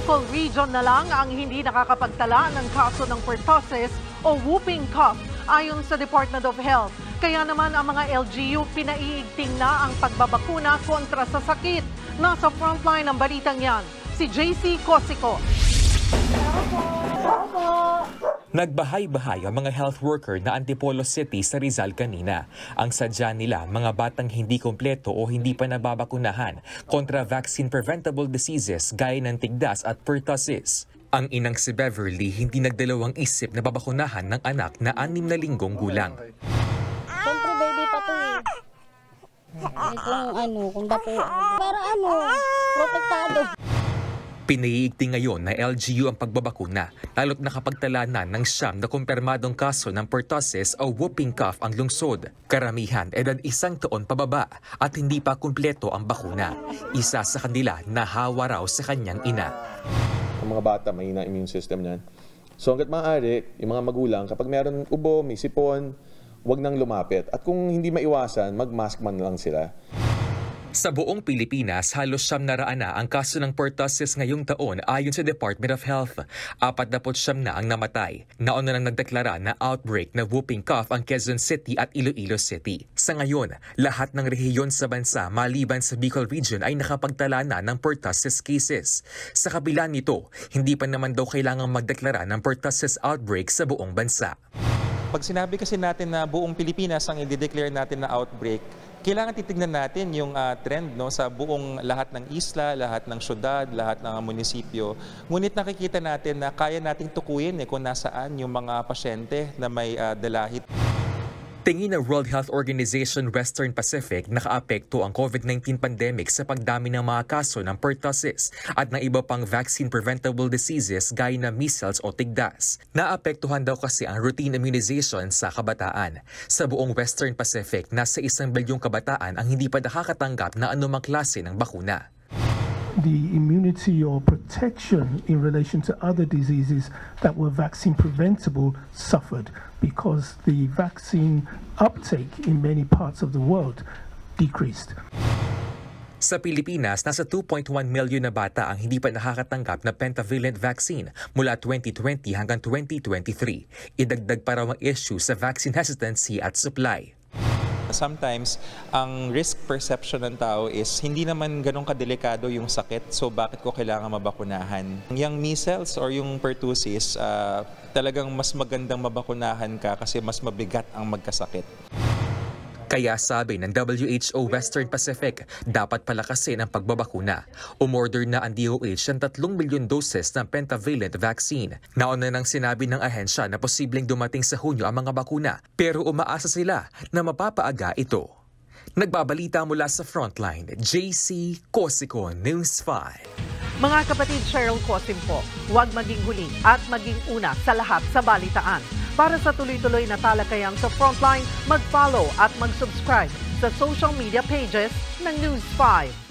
Bicol Region na lang ang hindi nakakapagtala ng kaso ng pertussis o whooping cough ayon sa Department of Health. Kaya naman ang mga LGU pinaiigting na ang pagbabakuna kontra sa sakit. Nasa frontline ng balitang yan, si JC Cosico. Nagbahay-bahay ang mga health worker na Antipolo City sa Rizal kanina. Ang sadya nila, mga batang hindi kompleto o hindi pa nababakunahan kontra vaccine-preventable diseases gaya ng tigdas at pertussis. Ang inang si Beverly hindi nagdalawang isip na babakunahan ng anak na 6 na linggong gulang. Siyempre baby pa to eh. Ito lang kung dapo. Para protektado. Pinaiigting ngayon na LGU ang pagbabakuna, lalo't nakapagtala na ng 9 na kumpirmadong kaso ng pertussis o whooping cough ang lungsod. Karamihan edad 1 taon pababa at hindi pa kumpleto ang bakuna. Isa sa kanila nahawa raw sa kanyang ina. Ang mga bata, mahina immune system niyan. So hanggat maaari, yung mga magulang, kapag meron ubo, may sipon, huwag nang lumapit. At kung hindi maiwasan, mag-mask man lang sila. Sa buong Pilipinas, halos 900 na ang kaso ng pertussis ngayong taon ayon sa Department of Health. 49 na ang namatay. Nauna nang nagdeklara na outbreak na whooping cough ang Quezon City at Iloilo City. Sa ngayon, lahat ng rehiyon sa bansa maliban sa Bicol Region ay nakapagtala na ng pertussis cases. Sa kabila nito, hindi pa naman daw kailangang magdeklara ng pertussis outbreak sa buong bansa. Pag sinabi kasi natin na buong Pilipinas ang i-declare natin na outbreak, kailangan titignan natin yung trend sa buong lahat ng isla, lahat ng syudad, lahat ng munisipyo. Ngunit nakikita natin na kaya nating tukuyin kung nasaan yung mga pasyente na may dalahit. Tingin ng World Health Organization Western Pacific, nakaapekto ang COVID-19 pandemic sa pagdami ng mga kaso ng pertussis at ng iba pang vaccine-preventable diseases gaya ng measles o tigdas. Naapektuhan daw kasi ang routine immunization sa kabataan. Sa buong Western Pacific, nasa 1 bilyong kabataan ang hindi pa nakakatanggap na anumang klase ng bakuna. The immunity or protection in relation to other diseases that were vaccine preventable suffered because the vaccine uptake in many parts of the world decreased. Sa Pilipinas, nasa 2.1 milyon na bata ang hindi pa nakakatanggap na pentavalent vaccine mula 2020 hanggang 2023. Idagdag pa raw ang issue sa vaccine hesitancy at supply. Sometimes, ang risk perception ng tao is hindi naman ganun kadelikado yung sakit, so bakit ko kailangan mabakunahan? Yung measles or yung pertussis, talagang mas magandang mabakunahan ka kasi mas mabigat ang magkasakit. Kaya sabi ng WHO Western Pacific, dapat palakasin ang pagbabakuna. Umorder na ang DOH ng 3 milyon doses ng pentavalent vaccine. Nauna nang sinabi ng ahensya na posibleng dumating sa Hunyo ang mga bakuna, pero umaasa sila na mapapaaga ito. Nagbabalita mula sa Frontline, JC Cosico, News 5. Mga kapatid, Cheryl Cosim po, huwag maging huli at maging una sa lahat sa balitaan. Para sa tuloy-tuloy na talakayang sa Frontline, mag-follow at mag-subscribe sa social media pages ng News 5.